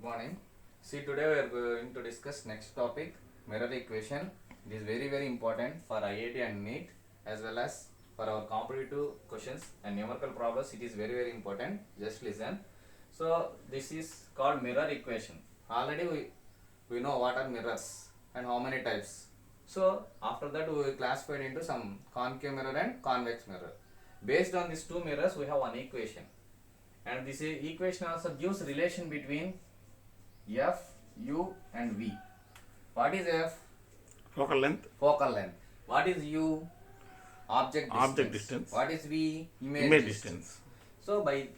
morning. See, today we are going to discuss next topic, mirror equation. It is very important for IIT and NEET as well as for our competitive questions and numerical problems. It is very important. Just listen. So this is called mirror equation. Already we know what are mirrors and how many types. So after that we classified into some concave mirror and convex mirror. Based on these two mirrors, we have one equation. And this equation also gives relation between F, U and V. What is F? Focal length. Focal length. What is U? Object distance. What is V? Image distance. So by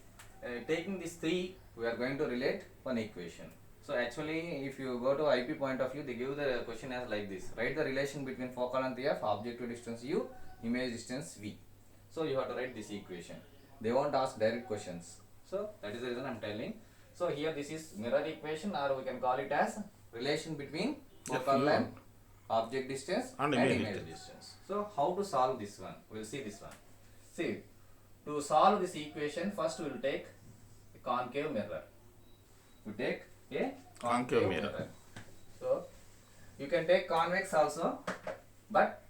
taking these three, we are going to relate one equation. So actually, if you go to IP point of view, they give the question as like this. Write the relation between focal length F, objective distance U, image distance V. So you have to write this equation. They won't ask direct questions. So that is the reason I am telling. So here this is mirror equation, or we can call it as relation between focal length, object distance and image distance. So how to solve this one? We will see this one. See, to solve this equation, first we will take a concave mirror. We take a concave mirror. So you can take convex also, but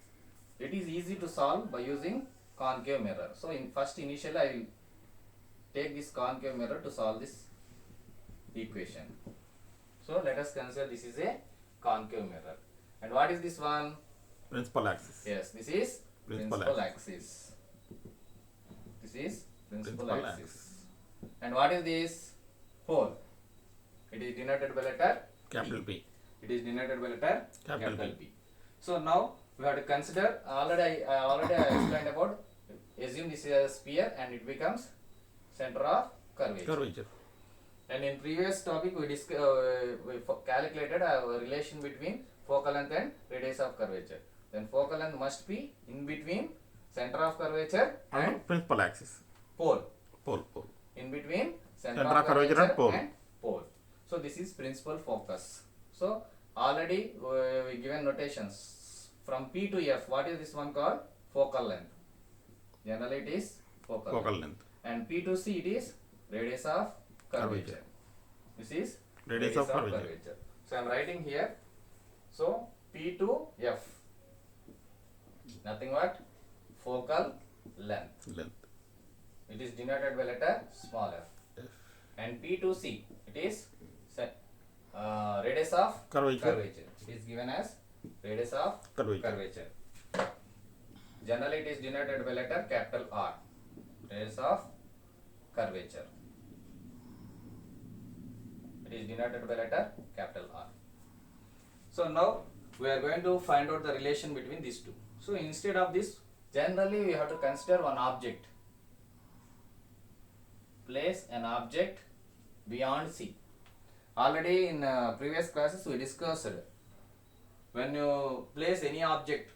it is easy to solve by using concave mirror. So initially I will take this concave mirror to solve this equation. So let us consider this is a concave mirror. And what is this one? Principal axis. Yes, this is principal axis. This is principal axis. And what is this? Hole. It is denoted by letter Capital P. It is denoted by letter Capital P. So now we have to consider, I already explained about, assume this is a sphere and it becomes center of curvature. And in previous topic we calculated a relation between focal length and radius of curvature. Then focal length must be in between center of curvature and principal axis. Pole. In between center of curvature and pole. So this is principal focus. So already we given notations from P to F. What is this one called? Focal length. Generally it is focal length. And P to C it is radius of curvature. This is radius of curvature. So I am writing here. So P to F. Nothing but focal length. It is denoted by letter small f. And P to C it is radius of curvature. It is given as radius of curvature. Generally it is denoted by letter capital R. Radius of curvature. It is denoted by letter capital R. So now we are going to find out the relation between these two. So instead of this, generally we have to consider one object. Place an object beyond C. Already in previous classes we discussed, when you place any object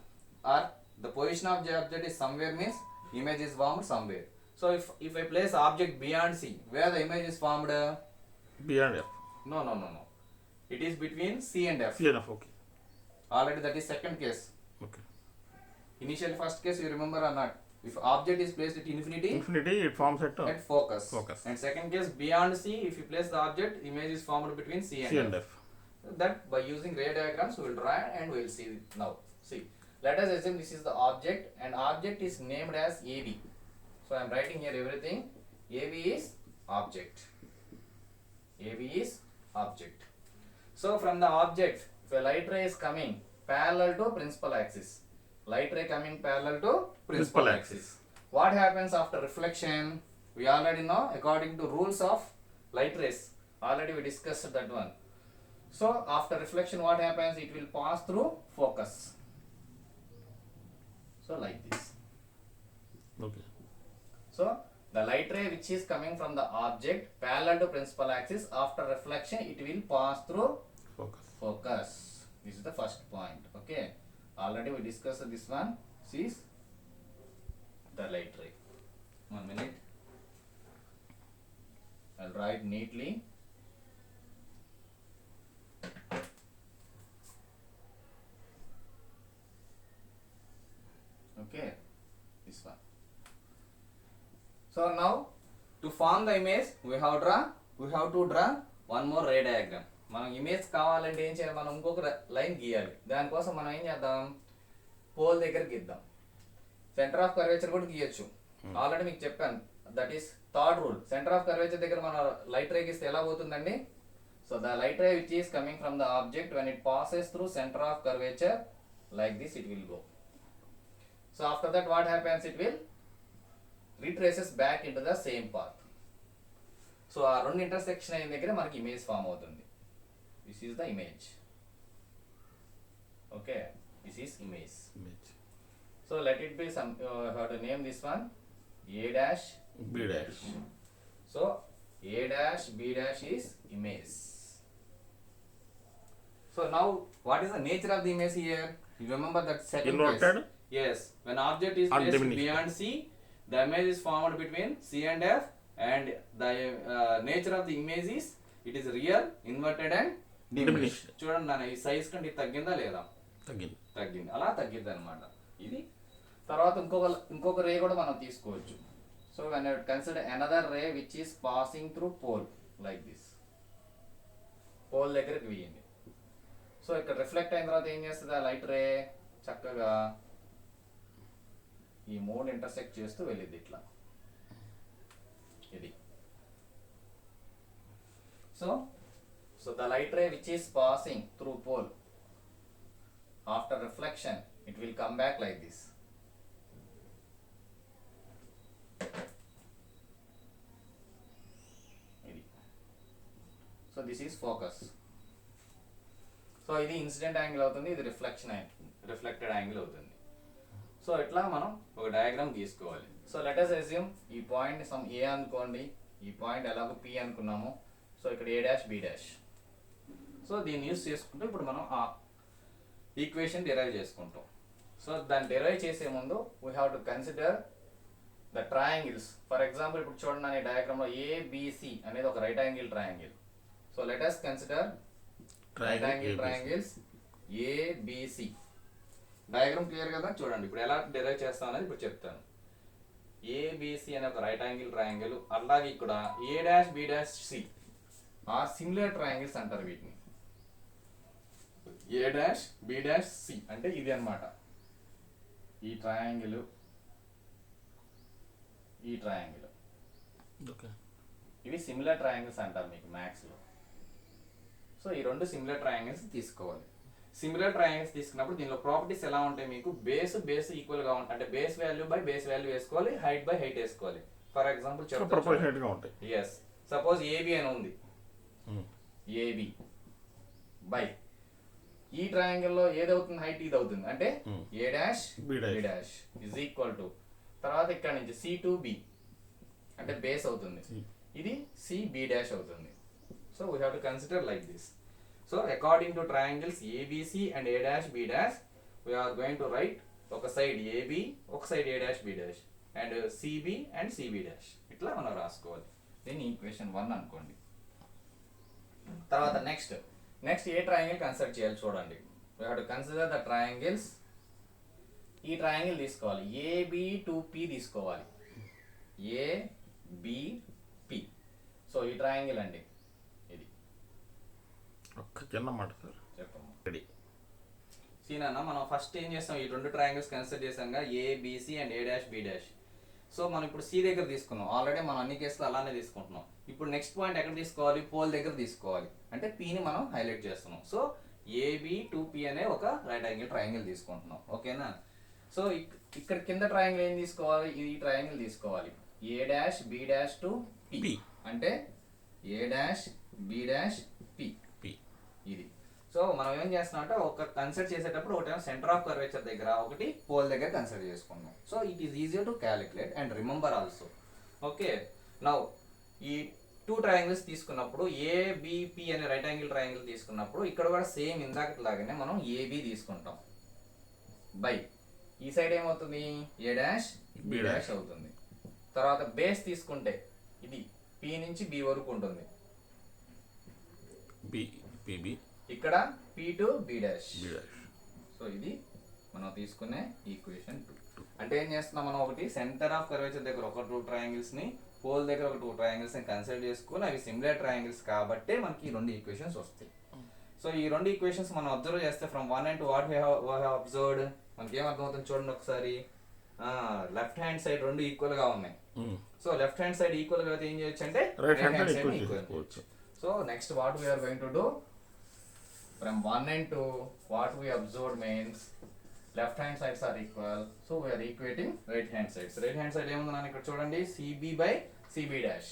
or the position of the object is somewhere means image is formed somewhere. So if I place object beyond C, where the image is formed? Beyond F. No. It is between C and F. Okay. Already that is second case. Okay. Initially first case you remember or not? If object is placed at infinity, it forms at focus. And second case beyond C, if you place the object, image is formed between C and F. That by using ray diagrams we will draw and we will see it now. See, let us assume this is the object and object is named as AB. So I am writing here everything. AB is object. AB is object. So from the object, if a light ray is coming parallel to principal axis, light ray coming parallel to principal axis. What happens after reflection? We already know according to rules of light rays. Already we discussed that one. So after reflection what happens? It will pass through focus. So like this. Okay. So the light ray which is coming from the object parallel to principal axis, after reflection it will pass through focus. This is the first point. Okay. Already we discussed this one. See the light ray. 1 minute. I'll write neatly. Okay. This one. So now to form the image we have to draw one more ray diagram. మనం image కావాలంటే ఏం చేయాలి, మనం ఇంకొక line గీయాలి. దానికోసం మనం ఏం చేద్దాం, పోల్ దగ్గర గీద్దాం. సెంటర్ ఆఫ్ కర్వేచర్ కూడా గీయచ్చు. ఆల్రెడీ మీకు చెప్పాను, that is third rule. Centre of curvature దగ్గర మన లైట్ రే గీస్తే ఎలా పోతుందండి? So the light ray which is coming from the object, when it passes through center of curvature like this, it will go. So after that what happens, it will retraces back into the same path. So ఆ రెండు intersection అయిన దగ్గర మనకి image form అవుతుంది. This is the image. Okay, this is image. So let it be some, have to name this one A dash B dash. So A dash B dash is image. So now what is the nature of the image here? You remember that second Inverted? case? Yes, when object is placed Undiminished. beyond C, the image is formed between C and F, and the nature of the image is, it is real, inverted and diminished. చూడండి నాన్న, ఈ size కంటే ఇది తగ్గిందా లేదా? తగ్గింది. అలా తగ్గిద్ది అనమాట ఇది. తర్వాత ఇంకొక రే కూడా మనం తీసుకోవచ్చు. So when I consider another ray which is passing through pole like this. Pole దగ్గరికి వేయండి. సో ఇక్కడ రిఫ్లెక్ట్ అయిన తర్వాత ఏం చేస్తుంది ఆ లైట్ రే, చక్కగా ఈ మూడు ఇంటర్సెక్ట్ చేస్తూ వెళ్ళిద్ది ఇట్లా. ఇది. So the light ray which is passing through pole, after reflection it will come back like this. ఇది. So this is focus. So ఇది ఇన్సిడెంట్ యాంగిల్ అవుతుంది, ఇది రిఫ్లెక్టెడ్ యాంగిల్ అవుతుంది. సో ఇట్లా మనం ఒక డయాగ్రామ్ గీసుకోవాలి. సో లెట్ us assume ఈ పాయింట్ సమ్ ఏ అనుకోండి, ఈ పాయింట్ ఎలాగో పి అనుకున్నాము. సో ఇక్కడ A dash B dash. So దీన్ని యూస్ చేసుకుంటూ ఇప్పుడు మనం ఆ ఈక్వేషన్ డిరైవ్ చేసుకుంటాం. సో దాన్ని డిరైవ్ చేసే ముందు we have to consider the triangles. For example ఇప్పుడు చూడండి, అనే డయాగ్రామ్లో ఏబిసి అనేది ఒక right angle triangle. So let us consider right angle triangles ABC. Diagram clear కదా? చూడండి ఇప్పుడు ఎలా డిరైవ్ చేస్తాం అనేది ఇప్పుడు చెప్తాను. ఏబిసి అనే ఒక రైట్ యాంగిల్ ట్రయాంగిల్, అలాగే ఇక్కడ A dash B dash C are similar triangles అంటారు వీటిని. A dash B dash C అంటే ఇది అన్నమాట. ఈ ట్రయాంగిల్, ఈ ట్రయాంగిల్, ఇవి సిమిలర్ ట్రయాంగిల్స్ అంటారు మీకు మ్యాథ్స్ లో. సో ఈ రెండు సిమిలర్ ట్రయాంగిల్స్ తీసుకోవాలి. సిమిలర్ ట్రయాంగిల్స్ తీసుకున్నప్పుడు దీనిలో ప్రాపర్టీస్ ఎలా ఉంటాయి మీకు, బేస్ ఈక్వల్ గా ఉంటాయి. అంటే base value by base value వేసుకోవాలి, హైట్ బై హైట్ వేసుకోవాలి. ఫర్ ఎగ్జాంపుల్ చెప్తాను, ఎస్ సపోజ్ ఏబి అని ఉంది, ఏబి బై ఈ ట్రయాంగిల్ లో ఏదవుతుంది, హైట్ ఇది అవుతుంది. అంటే A dash B dash is equal to, తర్వాత ఇక్కడ నుంచి సి టు బి అంటే బేస్ అవుతుంది, ఇది సి బి డాష్ అవుతుంది. So we have to consider like this. So according to triangles ABC and A dash B dash, we are going to write ఒక side AB, ఒక side A dash B dash, and CB and CB dash. ఇట్లా మనం రాసుకోవాలి. దీన్ని equation 1 అనుకోండి. తర్వాత next a triangle consider చేయాలి చూడండి. We have to consider the triangles. ఈ ట్రయాంగిల్ తీసుకోవాలి, AB to P తీసుకోవాలి. ABP. సో ఈ ట్రయాంగిల్ అండి. ఒక్క చిన్న మాట సార్ చెప్పండి. సీనా మనం ఫస్ట్ ఏం చేస్తాం, ఈ రెండు ట్రయాంగిల్స్ కన్సిడర్ చేసాంగా, A B C and A dash B dash. So మనం ఇప్పుడు సి దగ్గర తీసుకున్నాం, ఆల్రెడీ మనం అన్ని కేసులు అలానే తీసుకుంటున్నాం. ఇప్పుడు నెక్స్ట్ పాయింట్ ఎక్కడ తీసుకోవాలి, పోల్ దగ్గర తీసుకోవాలి. అంటే పిని మనం హైలైట్ చేస్తున్నాం. సో ఏబి టు పి అనే ఒక రైట్ యాంగిల్ ట్రయాంగిల్ తీసుకుంటున్నాం. ఓకేనా? సో ఇక్కడ కింద ట్రయాంగిల్ ఏం తీసుకోవాలి, ఈ ట్రయాంగిల్ తీసుకోవాలి. A dash B dash to P అంటే A dash B dash P ఇది. సో మనం ఏం చేస్తున్నాం అంటే ఒక కన్సిడర్ చేసేటప్పుడు ఒకటి సెంటర్ ఆఫ్ కర్వేచర్ దగ్గర, ఒకటి పోల్ దగ్గర కన్సిడర్ చేసుకున్నాం. So it is easier to calculate and remember also. Okay, now ఈ టూ ట్రయాంగిల్స్ తీసుకున్నప్పుడు ఏబిపి అనే రైట్ యాంగిల్ ట్రయాంగిల్ తీసుకున్నప్పుడు ఇక్కడ కూడా సేమ్ ఇందాకట్లాగానే మనం ఏబి తీసుకుంటాం. బై ఈ సైడ్ ఏమవుతుంది, ఏ డాష్ బి డాష్ అవుతుంది. తర్వాత బేస్ తీసుకుంటే ఇది పి నుంచి బి వరకు ఉంటుంది, ఇక్కడ P to be dash. So ఇది మనం తీసుకునే ఈక్వేషన్ 2. అంటే ఏం చేస్తున్నాం మనం, ఒకటి సెంటర్ ఆఫ్ కర్వేచర్ దగ్గర ఒక టూ ట్రయాంగిల్స్ ని పోల్ దగ్గర ఒక 2 ట్రయాంగిల్స్ కన్సిడర్ చేసుకొని అవి సిమిలర్ ట్రయాంగిల్స్ కాబట్టే మనకి ఈ 2 ఈక్వేషన్స్ వస్తాయి. సో ఈ 2 ఈక్వేషన్స్ మనం అబ్జర్వ్ చేస్తే from 1 and 2 what we have observed, మనకి ఏం అర్థమవుతుంది చూడండి ఒకసారి. లెఫ్ట్ హ్యాండ్ సైడ్ 2 ఈక్వల్ గా ఉన్నాయి. So left hand side equal గా అయితే ఏం చేయొచ్చు అంటే right hand side equal equal చేయొచ్చు. So next what we are going to do from 1 and 2 what we observe means left hand sides are equal, so we are equating right hand sides. Right hand side ఏముంది నాన్న ఇక్కడ చూడండి, CB by CB dash,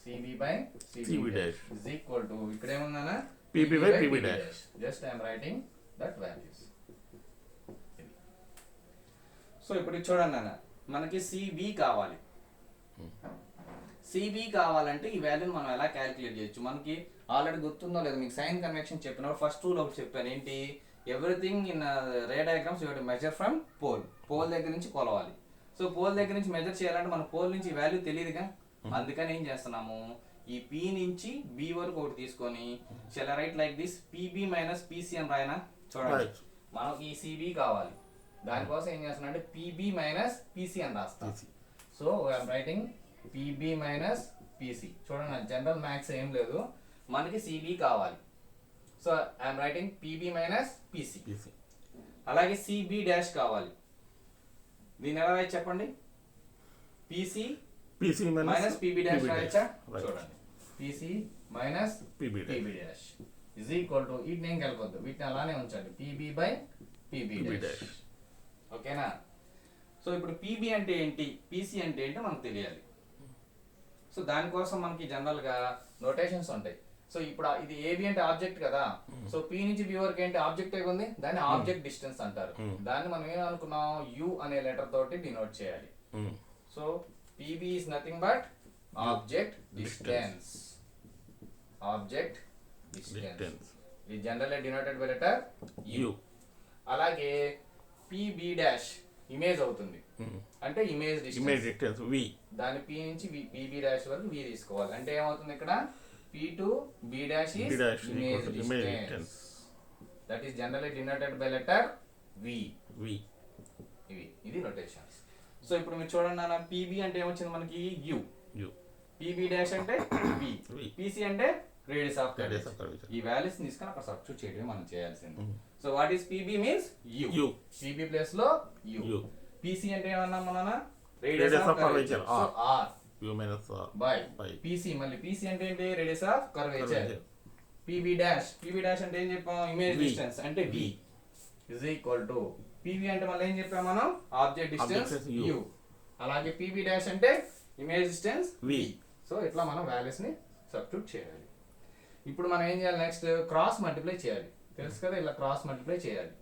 CB by CB dash is equal to ఇక్కడ ఏముంది నాన్న PB by PB dash. Just I am writing that values. So ఇప్పుడు ఇది చూడండి నాన్న, మనకి CB కావాలి. CB కావాలంటే ఈ వాల్యూని మనం ఎలా క్యాలిక్యులేట్ చేయొచ్చు, మనకి ఆల్రెడీ గుర్తుందో లేదో మీకు సైన్ కన్వెక్షన్ చెప్పినప్పుడు ఫస్ట్ రూల్ ఒకటి చెప్పాను, ఏంటి, everything in ray diagrams you have to measure from pole దగ్గర నుంచి కొలవాలి. సో పోల్ దగ్గర నుంచి మెజర్ చేయాలంటే మన పోల్ నుంచి వాల్యూ తెలియదుగా, అందుకని ఏం చేస్తున్నాము, ఈ P నుంచి B వరకు ఒకటి తీసుకొని shall right like this PB minus PC అని రాయనా, చూడండి మనకి ఈ CB కావాలి, దానికోసం ఏం చేస్తున్నా అంటే PB మైనస్ PC అని రాస్తాం. So I'm writing PB minus PC, చూడండి జనరల్ మ్యాథ్స్ ఏం లేదు, మనకి CB కావాలి. So I'm writing PB minus PC. అలాగే CB డాష్ కావాలి, దీన్ని ఎలా రాయొచ్చు చెప్పండి, PC మైనస్ PB డాష్ రాయొచ్చా, చూడండి PC minus PB dash is equal to, వీటిని ఏం కలపొద్దు, వీటిని అలానే ఉంచండి, PB బై PB డాష్. ఓకేనా. సో ఇప్పుడు PB అంటే ఏంటి, PC అంటే ఏంటి మనకు తెలియాలి. సో దానికోసం మనకి జనరల్ గా నోటేషన్స్ ఉంటాయి. సో ఇప్పుడు ఇది AB అంటే ఆబ్జెక్ట్ కదా, సో P నుంచి B వరకు ఏంటి ఆబ్జెక్ట్ ఉంది, దాన్ని ఆబ్జెక్ట్ డిస్టెన్స్ అంటారు. దాన్ని మనం ఏమనుకున్నాం, U అనే లెటర్ తోటి డినోట్ చేయాలి. So PB is nothing but object distance. Object distance is generally denoted by letter U. అలాగే PB dash ఇమేజ్ అవుతుంది, అంటే ఇమేజ్ డిస్టెన్స్ V, దాని P నుంచి PB dash వరకు V తీసుకోవాలి. అంటే ఏమవుతుంది ఇక్కడ P to B dash is image distance. That is generally denoted by letter V. ఇది నోటేషన్స్. సో ఇప్పుడు మీరు చూడండి నాన్న, PB అంటే ఏమొచ్చింది మనకి U, PB dash అంటే V, PC అంటే రేడియస్ ఆఫ్ కర్వేచర్. ఈ వాల్యూస్ తీసుకొని అక్కడ సబ్స్టిట్యూట్ చేయడం మనం చేయాల్సింది. So what is PB means U, PB place లో U. PC అంటే ఏమన్నాం మన, radius of curvature, so R by PC. మళ్ళీ PC అంటే ఏంటి, radius of curvature. PB dash అంటే ఏం చెప్పాం, ఇమేజ్ డిస్టెన్స్ అంటే V is equal to, PB అంటే మళ్ళీ ఏం చెప్పాం మనం, ఆబ్జెక్ట్ డిస్టెన్స్ U. అలాగే PB డాష్ అంటే ఇమేజ్ డిస్టెన్స్ V. సో ఇట్లా మనం వాల్యూస్ ని సబ్స్టిట్యూట్ చేయాలి. ఇప్పుడు మనం ఏం చేయాలి, నెక్స్ట్ క్రాస్ మల్టిప్లై చేయాలి, తెలుసు కదా, ఇలా క్రాస్ మల్టిప్లై చేయాలి.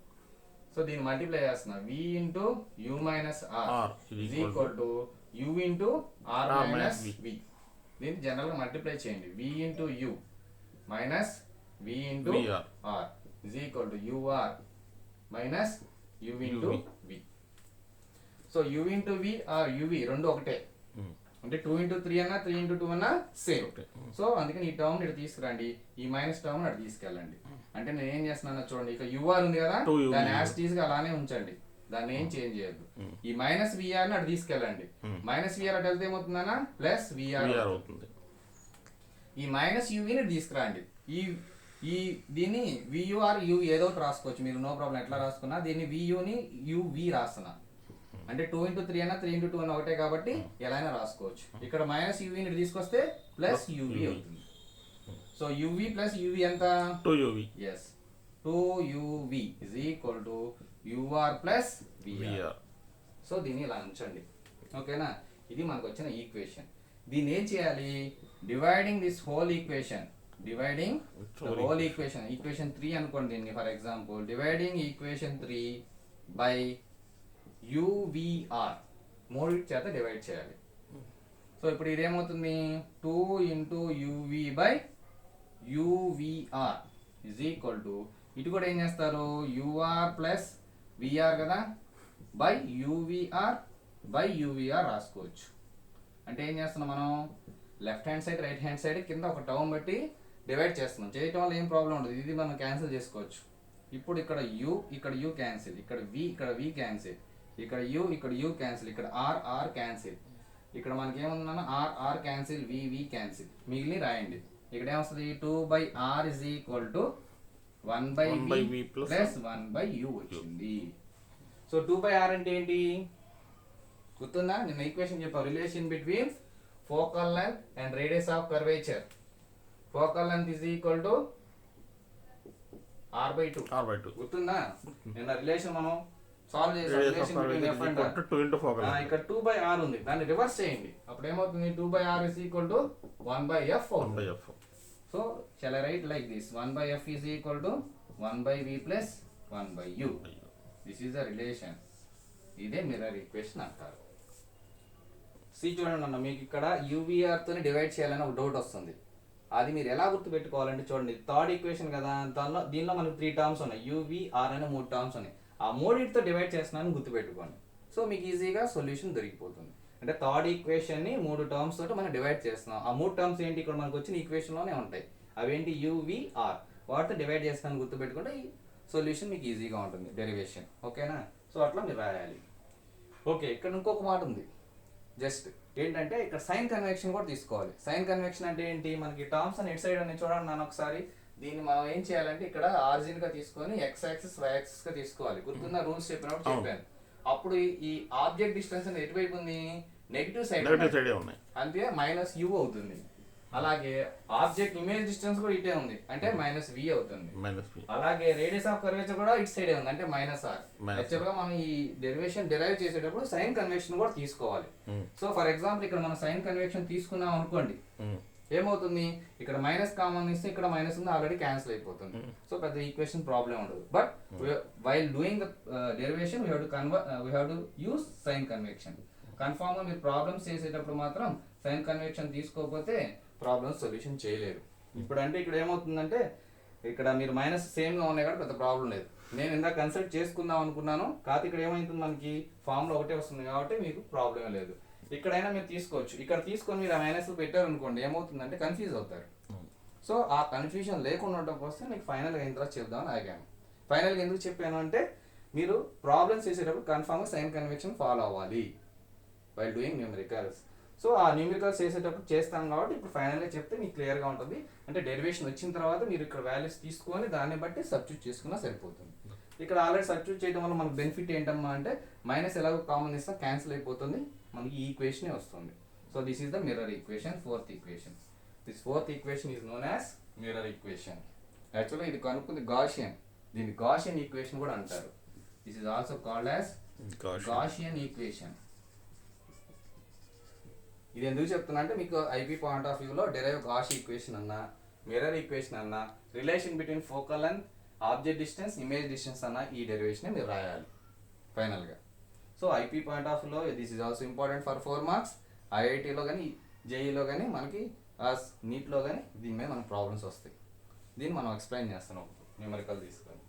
సో దీన్ని మల్టిప్లై చేస్తున్నా, V into U minus R is equal to U into R minus V. దీన్ని జనరల్ గా మల్టిప్లై చేయండి, V into U minus V into R is equal to UR minus U into V. So U into V or UV రెండు ఒకటే, అంటే 2 into 3 అన్నా 3 into 2 అన్నా same. So అందుకని ఈ టర్మ్ ఇటు తీసుకురండి, ఈ మైనస్ టర్మ్ అటు తీసుకెళ్ళండి. అంటే నేను ఏం చేస్తున్నాను చూడండి, ఇక UR ఉంది కదా, దాన్ని యాజ్ టీజ్ గా అలానే ఉంచండి, దాన్ని ఏం చేంజ్ చేయొద్దు. ఈ మైనస్ VR ని అటు తీసుకెళ్ళండి, మైనస్ VR అటు వెళ్తే ఏమవుతుందన్నా ప్లస్ VR అవుతుంది. ఈ మైనస్ UV ని తీసుకురండి, ఈ దీన్ని VUR U ఏదో ఒకటి రాసుకోవచ్చు మీరు, నో ప్రాబ్లం, ఎట్లా రాసుకున్నా దీన్ని VU ని UV రాస్తున్నా, అంటే 2 into 3 అన్నా 3 into 2 అన్నా ఒకటే కాబట్టి ఎలా అయినా రాసుకోవచ్చు. ఇక్కడ మైనస్ UV ని తీసుకొస్తే ప్లస్ UV అవుతుంది. సో UV ప్లస్ UV ఎంత, 2UV. Yes, 2UV is equal to UR plus VR. So దీన్ని ఇలా ఉంచండి, ఓకేనా. ఇది మనకు వచ్చిన ఈక్వేషన్. దీన్ని ఏం చేయాలి, dividing this whole equation, dividing the whole equation, equation 3 అనుకోండి దీన్ని for example, dividing equation 3 by UVR, మూడింటి చేత డివైడ్ చేయాలి. సో ఇప్పుడు ఇదేమవుతుంది, 2 into UV by UVR is equal to, ఇటు కూడా ఏం చేస్తారు, UR ప్లస్ VR కదా, బై UVR బై UVR రాసుకోవచ్చు. అంటే ఏం చేస్తున్నాం మనం, left hand side right hand side కింద ఒక టర్మ్ బట్టి డివైడ్ చేస్తున్నాం, చేయటం వల్ల ఏం ప్రాబ్లం ఉండదు, ఇది మనం క్యాన్సిల్ చేసుకోవచ్చు. ఇప్పుడు ఇక్కడ U క్యాన్సిల్, ఇక్కడ V క్యాన్సిల్, ఇక్కడ U క్యాన్సిల్, ఇక్కడ R క్యాన్సిల్. ఇక్కడ మనకి ఏముందన్న R R cancel V cancel మిగిలిన రాయండి. ఇక్కడ ఏమొస్తుంది 2/r is equal to 1/v plus 1/u వచ్చింది. సో 2/r అంటే ఏంటి గుర్తుందా? నేను ఈక్వేషన్ చెప్పాను, relation between focal length and radius of curvature. Focal length is equal to r/2 గుర్తుందా? నిన్న రిలేషన్ మనం సాల్వ్ చేసాం. Relation between f and r. ఇక్కడ 2/r ఉంది, దాన్ని రివర్స్ చేయండి. అప్పుడు ఏమవుతుంది 2/r is equal to 1/f అవుతుంది. So shall I write like this, 1/f is equal to 1/v plus 1/u. This is the relation. ఇదే మిర్రర్ ఈక్వేషన్ అంటారు. C చూడండి అన్న, మీకు ఇక్కడ యూవీఆర్ తోని డివైడ్ చేయాలని ఒక డౌట్ వస్తుంది. అది మీరు ఎలా గుర్తుపెట్టుకోవాలంటే చూడండి, థర్డ్ ఈక్వేషన్ కదా, దీనిలో మనకు 3 టర్మ్స్ ఉన్నాయి, యూవీఆర్ అనే 3 టర్మ్స్ ఉన్నాయి. ఆ మూడింటితో డివైడ్ చేస్తున్నాను గుర్తుపెట్టుకోండి. సో మీకు ఈజీగా సొల్యూషన్ దొరికిపోతుంది. అంటే థర్డ్ ఈక్వేషన్ ని 3 టర్మ్స్ తోటి మనం డివైడ్ చేస్తున్నాం. ఆ 3 టర్మ్స్ ఏంటి ఇక్కడ మనకు వచ్చిన ఈక్వేషన్ లోనే ఉంటాయి. అవేంటి యూవీఆర్, వాటితో డివైడ్ చేస్తున్నాను గుర్తుపెట్టుకుంటే ఈ సొల్యూషన్ మీకు ఈజీగా ఉంటుంది, డెరివేషన్. ఓకేనా? సో అట్లా మీరు రాయాలి. ఓకే, ఇక్కడ ఇంకొక మాట ఉంది. జస్ట్ ఏంటంటే ఇక్కడ సైన్ కన్వెక్షన్ కూడా తీసుకోవాలి. సైన్ కన్వెక్షన్ అంటే ఏంటి, మనకి టర్మ్స్ అని ఎట్ సైడ్ అని చూడండి నాన్న ఒకసారి. దీన్ని మనం ఏం చేయాలంటే ఇక్కడ ఆరిజిన్ గా తీసుకొని ఎక్స్ యాక్సిస్ వై యాక్సిస్ గా తీసుకోవాలి. గుర్తుందా? రూల్స్ చెప్పినప్పుడు చెప్పాను. అప్పుడు ఈ ఆబ్జెక్ట్ డిస్టెన్స్ అనేది ఎటువైపు ఉంది, నెగిటివ్ సైడ్ ఉన్నాయి, అంటే -u అవుతుంది. అలాగే ఆబ్జెక్ట్ ఇమేజ్ డిస్టెన్స్ కూడా ఇటే ఉంది, అంటే -v అవుతుంది. అలాగే రేడియస్ ఆఫ్ కర్వేచర్ కూడా ఇటు సైడే ఉంది, అంటే -r. యాక్చువల్ గా మనం ఈ డెరివేషన్ డిరైవ్ చేసేటప్పుడు సైన్ కన్వెక్షన్ కూడా తీసుకోవాలి. సో ఫర్ ఎగ్జాంపుల్ ఇక్కడ మనం సైన్ కన్వెక్షన్ తీసుకున్నాం అనుకోండి, ఏమవుతుంది, ఇక్కడ మైనస్ కామన్ ఇస్తే ఇక్కడ మైనస్ ఉంది, ఆల్రెడీ క్యాన్సిల్ అయిపోతుంది. సో పెద్ద ఈక్వేషన్ ప్రాబ్లం ఉండదు. But while doing the derivation we have to use sign convection. Confirm గా మీరు ప్రాబ్లమ్స్ చేసేటప్పుడు మాత్రం సైన్ కన్వెక్షన్ తీసుకోకపోతే ప్రాబ్లమ్స్ సొల్యూషన్ చేయలేరు. ఇప్పుడు అంటే ఇక్కడ ఏమవుతుందంటే ఇక్కడ మీరు మైనస్ సేమ్ గా ఉన్నాయి కాబట్టి పెద్ద ప్రాబ్లం లేదు. నేను ఇందాక కన్సల్ట్ చేసుకుందాం అనుకున్నాను, కాకపోతే ఇక్కడ ఏమైతుంది, మనకి ఫామ్ లో ఒకటే వస్తుంది కాబట్టి మీకు ప్రాబ్లమే లేదు. ఇక్కడైనా మీరు తీసుకోవచ్చు. ఇక్కడ తీసుకొని మీరు ఆ మైనస్ పెట్టారు అనుకోండి, ఏమవుతుందంటే కన్ఫ్యూజ్ అవుతారు. సో ఆ కన్ఫ్యూజన్ లేకుండా ఉండడం కోసం మీకు ఫైనల్ గా ఇంట్రెస్ట్ చెప్దామని ఆగాను. ఫైనల్ గా ఎందుకు చెప్పాను అంటే మీరు ప్రాబ్లమ్స్ చేసేటప్పుడు కన్ఫామ్ గా సైన్ కన్వెక్షన్ ఫాలో అవ్వాలి వైల్ డూయింగ్ న్యూమరికల్స్. సో ఆ న్యూమరికల్స్ చేసేటప్పుడు చేస్తాం కాబట్టి ఇప్పుడు ఫైనల్గా చెప్తే మీకు క్లియర్గా ఉంటుంది. అంటే డెరివేషన్ వచ్చిన తర్వాత మీరు ఇక్కడ వాల్యూస్ తీసుకొని దాన్ని బట్టి సబ్స్టిట్యూట్ చేసుకున్నా సరిపోతుంది. ఇక్కడ ఆల్రెడీ సబ్స్టిట్యూట్ చేయడం వల్ల మనకు బెనిఫిట్ ఏంటమ్మా అంటే మైనస్ ఎలాగో కామన్ ఇస్తాం, క్యాన్సిల్ అయిపోతుంది, మనకి ఈ ఈక్వేషనే వస్తుంది. So this is the mirror equation, fourth equation. This fourth equation is known as mirror equation. యాక్చువల్గా ఇది కనుక్కుంది గాషియన్, దీన్ని గాషియన్ ఈక్వేషన్ కూడా అంటారు. This is also called as Gaussian equation. ఇది ఎందుకు చెప్తున్నా అంటే మీకు ఐపీ పాయింట్ ఆఫ్ వ్యూలో డెరైవ్ గాషి ఈక్వేషన్ అన్నా, మిర్రర్ ఈక్వేషన్ అన్నా, relation between focal length, object distance, image distance అన్న ఈ డెరివేషన్ మీరు రాయాలి ఫైనల్గా. సో ఐపీ పాయింట్ ఆఫ్ వ్యూలో this is also important for 4 marks. ఐఐటీలో కానీ జేఈలో కానీ మనకి నీట్లో కానీ దీని మీద మనకు ప్రాబ్లమ్స్ వస్తాయి. దీన్ని మనం ఎక్స్ప్లెయిన్ చేస్తున్నాం న్యూమరికల్ తీసుకొని.